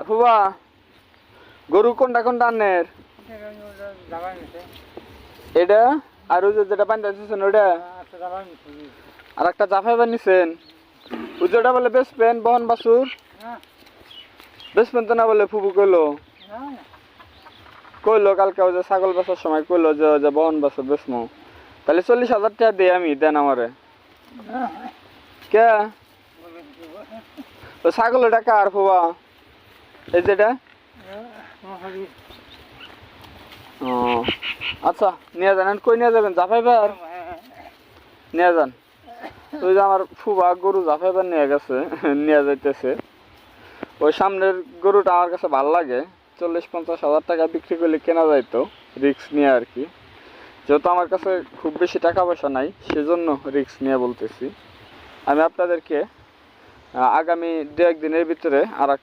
ফুবা গরু কোনটা কোনটা আনের এটা আর ওই যেটা পানি দিচ্ছেন ওটা আর একটা জাফাই বানিয়েছেন উজোটা বলে বেসপেন বহন বাসুর বেসপেন তো না বলে ফুবু কইলো কালকে ওই যে ছাগল বেচার সময় কইলো যে বহন বাসুর বেসমো তাহলে 40,000 টাকা দিই আমি দেন আমারে কে তো ছাগল ওটা কার ফুবা এই যেটা ও আচ্ছা নিয়ে যান কই নিয়ে যাবেন জাফাইবার নিয়ে যান ওই যে আমার ফুবা গরু জাফাইবার নিয়ে গেছে নিয়ে যাইতেছে ওই সামনের গরুটা আমার কাছে ভালো লাগে 40-50 হাজার টাকা বিক্রি করলে কেনা যাইতো রিস্ক নিয়ে আর কি যেহেতু আমার কাছে খুব বেশি টাকা পয়সা নাই সেজন্য রিস্ক নিয়ে বলতেছি আমি আপনাদেরকে আগামী 2-1 দিনের ভিতরে আর